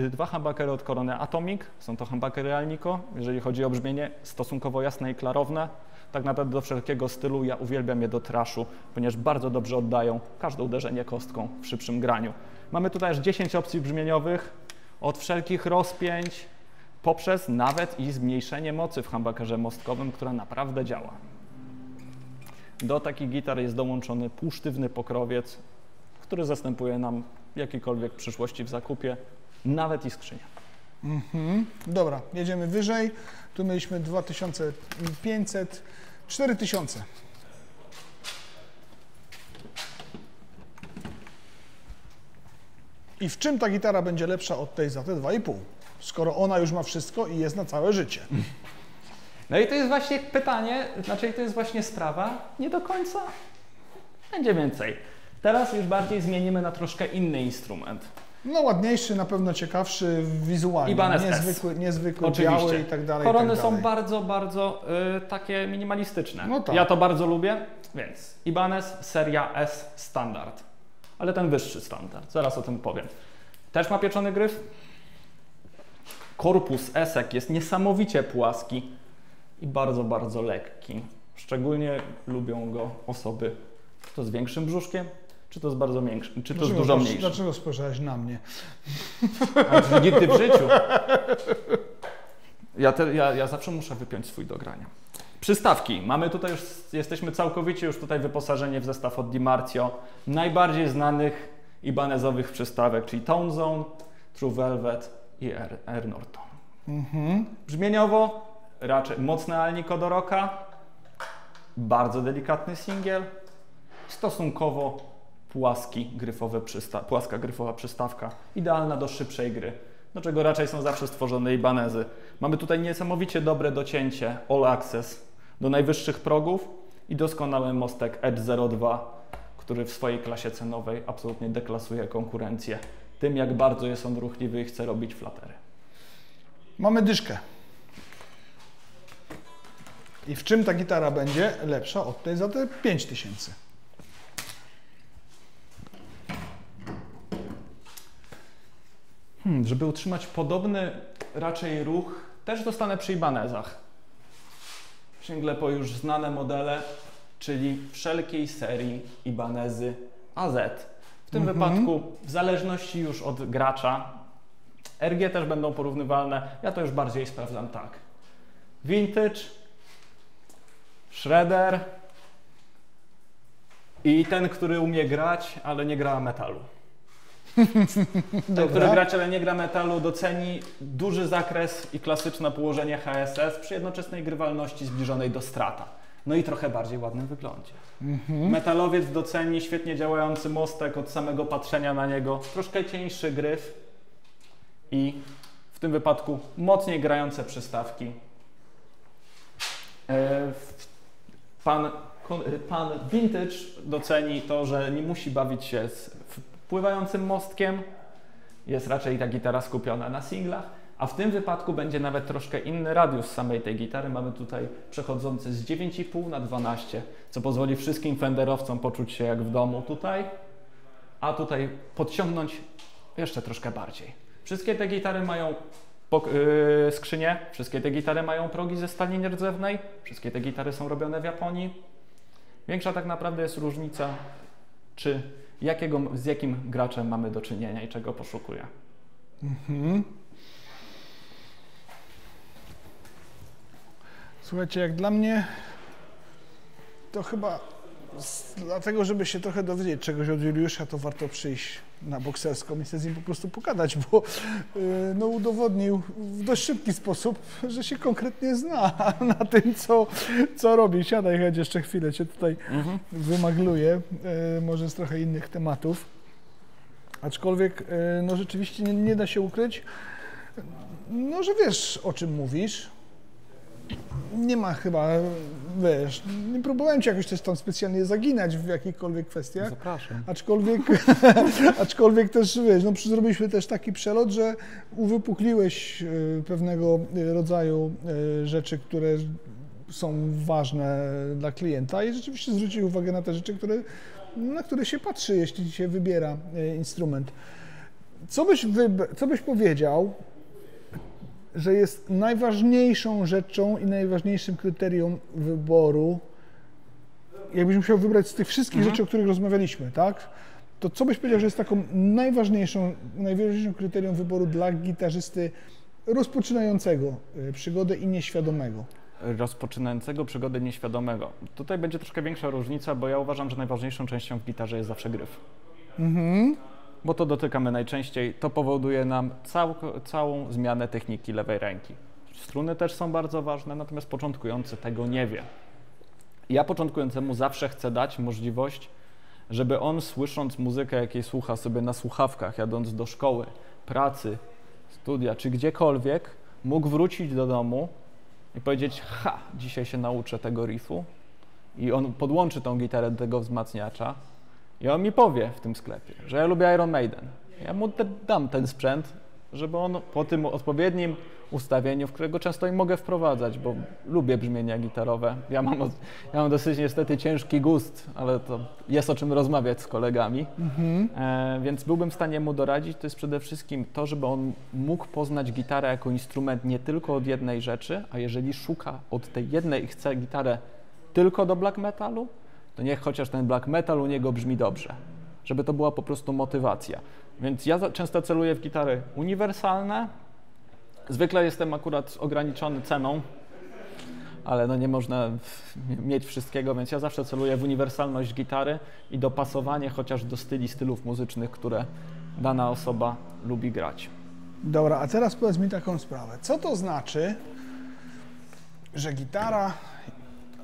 dwa humbuckery od Korony Atomic, są to humbuckery Alnico, jeżeli chodzi o brzmienie stosunkowo jasne i klarowne. Tak naprawdę do wszelkiego stylu ja uwielbiam je do trashu, ponieważ bardzo dobrze oddają każde uderzenie kostką w szybszym graniu. Mamy tutaj aż 10 opcji brzmieniowych, od wszelkich rozpięć, poprzez nawet i zmniejszenie mocy w humbuckerze mostkowym, która naprawdę działa. Do takich gitar jest dołączony półsztywny pokrowiec, który zastępuje nam w jakiejkolwiek przyszłości w zakupie, nawet i skrzynia. Dobra, jedziemy wyżej. Tu mieliśmy 2500, 4000. I w czym ta gitara będzie lepsza od tej za te 2,5? Skoro ona już ma wszystko i jest na całe życie. No i to jest właśnie pytanie, znaczy to jest właśnie sprawa, nie do końca będzie więcej. Teraz już bardziej zmienimy na troszkę inny instrument. No ładniejszy, na pewno ciekawszy wizualnie, Ibanez niezwykły biały i tak dalej. Korony są bardzo takie minimalistyczne. No tak. Ja to bardzo lubię, więc Ibanez seria S standard, ale ten wyższy standard, zaraz o tym powiem. Też ma pieczony gryf. Korpus esek jest niesamowicie płaski i bardzo lekki. Szczególnie lubią go osoby, czy to z większym brzuszkiem, czy to z bardzo mniejszym, czy to z dużo mniejszym. Dlaczego spojrzałeś na mnie? Ale nigdy w życiu. Ja zawsze muszę wypiąć swój do grania. Przystawki. Mamy tutaj już, jesteśmy całkowicie już tutaj wyposażeni w zestaw od DiMarzio najbardziej znanych ibanezowych przystawek, czyli Tone Zone, True Velvet i Air Norton. Brzmieniowo raczej mocny Alnico do rocka, bardzo delikatny singiel, stosunkowo płaska gryfowa przystawka, idealna do szybszej gry, do czego raczej są zawsze stworzone Ibanezy. Mamy tutaj niesamowicie dobre docięcie All Access do najwyższych progów i doskonały mostek Edge 02, który w swojej klasie cenowej absolutnie deklasuje konkurencję tym, jak bardzo jest on ruchliwy i chce robić flatery. Mamy dyszkę. I w czym ta gitara będzie lepsza od tej za te 5000? Żeby utrzymać podobny raczej ruch, też zostanę przy Ibanezach. Sięgnę po już znane modele, czyli wszelkiej serii Ibanezy AZ. W tym wypadku, w zależności już od gracza, RG też będą porównywalne. Ja to już bardziej sprawdzam tak. Vintage, Shredder i ten, który umie grać, ale nie gra metalu. Ten, który grać, ale nie gra metalu, doceni duży zakres i klasyczne położenie HSS przy jednoczesnej grywalności zbliżonej do strata. No i trochę bardziej ładnym wyglądzie. Metalowiec doceni świetnie działający mostek od samego patrzenia na niego, troszkę cieńszy gryf i w tym wypadku mocniej grające przystawki. Pan Vintage doceni to, że nie musi bawić się z pływającym mostkiem, jest raczej ta gitara skupiona na singlach, a w tym wypadku będzie nawet troszkę inny radius samej tej gitary. Mamy tutaj przechodzący z 9,5 na 12, co pozwoli wszystkim fenderowcom poczuć się jak w domu tutaj, a tutaj podciągnąć jeszcze troszkę bardziej. Wszystkie te gitary mają skrzynie, wszystkie te gitary mają progi ze stali nierdzewnej, wszystkie te gitary są robione w Japonii. Większa tak naprawdę jest różnica, z jakim graczem mamy do czynienia i czego poszukuje. Słuchajcie, jak dla mnie to chyba dlatego, żeby się trochę dowiedzieć czegoś od Juliusza, to warto przyjść na bokserską i sobie z nim po prostu pogadać, bo no, udowodnił w dość szybki sposób, że się konkretnie zna na tym, co robi. Siadaj, chodź, jeszcze chwilę cię tutaj wymagluję, może z trochę innych tematów. Aczkolwiek no, rzeczywiście nie da się ukryć, no, że wiesz, o czym mówisz. Nie ma chyba, wiesz, nie próbowałem cię jakoś też tam specjalnie zaginać w jakichkolwiek kwestiach. Zapraszam. Aczkolwiek też, wiesz, no zrobiliśmy też taki przelot, że uwypukliłeś pewnego rodzaju rzeczy, które są ważne dla klienta i rzeczywiście zwrócił uwagę na te rzeczy, na które się patrzy, jeśli się wybiera instrument. Co byś powiedział, że jest najważniejszą rzeczą i najważniejszym kryterium wyboru, jakbyś musiał wybrać z tych wszystkich rzeczy, o których rozmawialiśmy, tak? To co byś powiedział, że jest taką najważniejszą kryterium wyboru dla gitarzysty rozpoczynającego przygodę i nieświadomego? Rozpoczynającego przygodę nieświadomego. Tutaj będzie troszkę większa różnica, bo ja uważam, że najważniejszą częścią w gitarze jest zawsze gryf. Bo to dotykamy najczęściej, to powoduje nam całą zmianę techniki lewej ręki. Struny też są bardzo ważne, natomiast początkujący tego nie wie. Ja początkującemu zawsze chcę dać możliwość, żeby on słysząc muzykę, jakiej słucha sobie na słuchawkach, jadąc do szkoły, pracy, studia czy gdziekolwiek, mógł wrócić do domu i powiedzieć: dzisiaj się nauczę tego riffu, i on podłączy tą gitarę do tego wzmacniacza i on mi powie w tym sklepie, że ja lubię Iron Maiden. Ja mu dam ten sprzęt, żeby on po tym odpowiednim ustawieniu, w którego często im mogę wprowadzać, bo lubię brzmienia gitarowe. Ja mam dosyć niestety ciężki gust, ale to jest o czym rozmawiać z kolegami, więc byłbym w stanie mu doradzić. To jest przede wszystkim to, żeby on mógł poznać gitarę jako instrument nie tylko od jednej rzeczy, a jeżeli szuka od tej jednej i chce gitarę tylko do black metalu, to niech chociaż ten black metal u niego brzmi dobrze, żeby to była po prostu motywacja. Więc ja często celuję w gitary uniwersalne. Zwykle jestem akurat ograniczony ceną, ale no nie można mieć wszystkiego, więc ja zawsze celuję w uniwersalność gitary i dopasowanie chociaż do stylów muzycznych, które dana osoba lubi grać. Dobra, a teraz powiedz mi taką sprawę. Co to znaczy, że gitara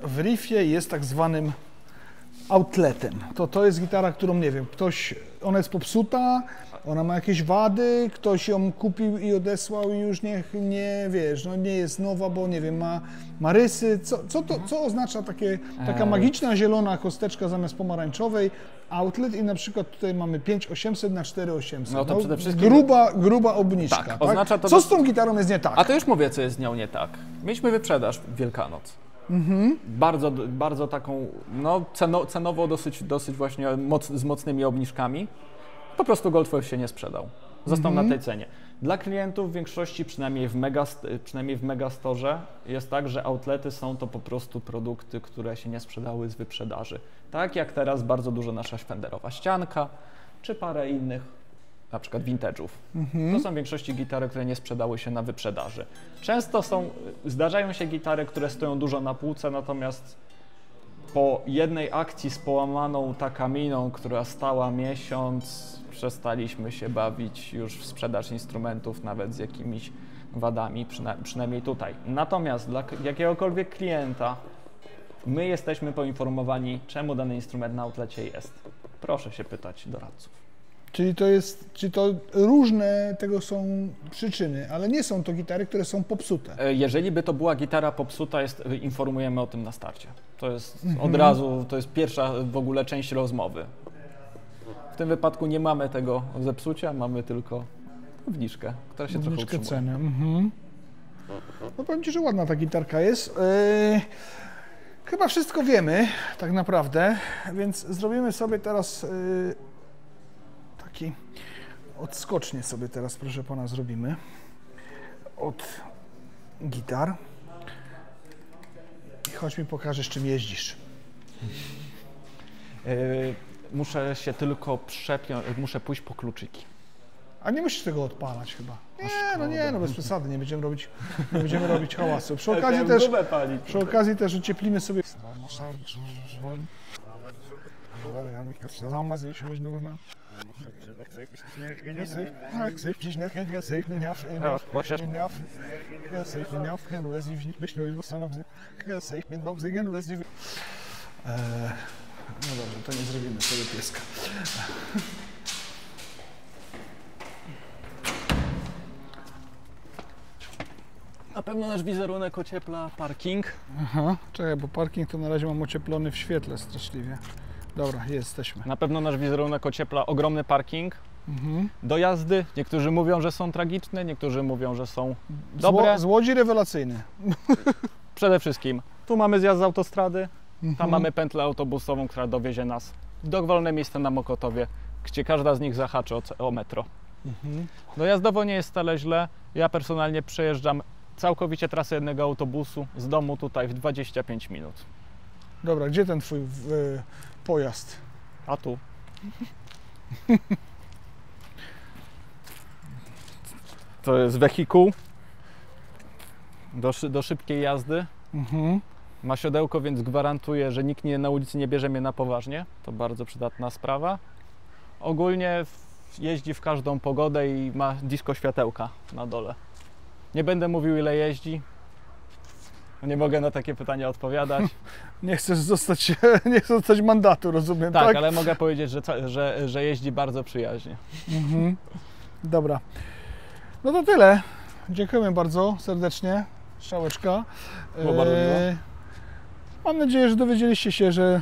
w riffie jest tak zwanym outletem? To jest gitara, którą, nie wiem, ona jest popsuta, ona ma jakieś wady, ktoś ją kupił i odesłał i już nie wiesz, no nie jest nowa, bo nie wiem, ma rysy. Co oznacza taka magiczna zielona kosteczka zamiast pomarańczowej, outlet, i na przykład tutaj mamy 5800 na 4800. No to przede wszystkim gruba obniżka. Tak, oznacza to, co z tą gitarą jest nie tak? A to już mówię, co jest z nią nie tak. Mieliśmy wyprzedaż w Wielkanoc. Bardzo taką, no cenowo dosyć właśnie z mocnymi obniżkami. Po prostu Goldfoil się nie sprzedał. Został na tej cenie. Dla klientów w większości, przynajmniej w Megastorze, jest tak, że outlety są to po prostu produkty, które się nie sprzedały z wyprzedaży. Tak jak teraz bardzo dużo nasza Fenderowa ścianka, czy parę innych, na przykład vintage'ów. To są w większości gitary, które nie sprzedały się na wyprzedaży. Często zdarzają się gitary, które stoją dużo na półce, natomiast po jednej akcji z połamaną takaminą, która stała miesiąc, przestaliśmy się bawić już w sprzedaż instrumentów, nawet z jakimiś wadami, przynajmniej tutaj. Natomiast dla jakiegokolwiek klienta my jesteśmy poinformowani, czemu dany instrument na outlecie jest. Proszę się pytać doradców. Czyli to różne tego są przyczyny, ale nie są to gitary, które są popsute. Jeżeli by to była gitara popsuta, informujemy o tym na starcie. To jest od razu, to jest pierwsza w ogóle część rozmowy. W tym wypadku nie mamy tego zepsucia, mamy tylko obniżkę, która się trochę utrzymuje. Ceny. No powiem Ci, że ładna ta gitarka jest. Chyba wszystko wiemy tak naprawdę, więc zrobimy sobie teraz odskocznie sobie teraz, proszę Pana, zrobimy od gitar. I chodź mi pokażesz, czym jeździsz. Muszę się tylko muszę pójść po kluczyki. A nie musisz tego odpalać chyba. No bez przesady, nie będziemy robić hałasu. Przy okazji też ocieplimy sobie. No dobrze, to nie zrobimy sobie pieska. Na pewno nasz wizerunek ociepla parking. Aha, czekaj, bo parking to na razie mam ocieplony w świetle straszliwie. Dobra, jesteśmy. Na pewno nasz wizerunek ociepla ogromny parking. Dojazdy, niektórzy mówią, że są tragiczne, niektórzy mówią, że są dobre. Z Łodzi rewelacyjny. Przede wszystkim, tu mamy zjazd z autostrady, tam mamy pętlę autobusową, która dowiezie nas w dowolne miejsce na Mokotowie, gdzie każda z nich zahaczy o metro. Dojazdowo nie jest wcale źle. Ja personalnie przejeżdżam całkowicie trasę jednego autobusu z domu tutaj w 25 minut. Dobra, gdzie ten twój pojazd? A tu. To jest wehikuł do szybkiej jazdy. Ma siodełko, więc gwarantuję, że nikt na ulicy nie bierze mnie na poważnie. To bardzo przydatna sprawa. Ogólnie jeździ w każdą pogodę i ma disco światełka na dole. Nie będę mówił, ile jeździ. Nie mogę na takie pytania odpowiadać. Nie chcesz dostać mandatu, rozumiem, Tak, tak? ale mogę powiedzieć, że jeździ bardzo przyjaźnie. Mhm. Dobra. No to tyle. Dziękujemy bardzo serdecznie. Strzałeczka. Było bardzo miło. Mam nadzieję, że dowiedzieliście się, że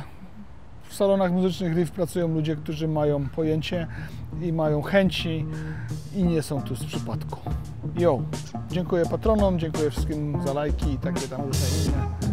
w salonach muzycznych RIF pracują ludzie, którzy mają pojęcie i mają chęci i nie są tu z przypadku. Dziękuję patronom, dziękuję wszystkim za lajki i takie tam różne inne.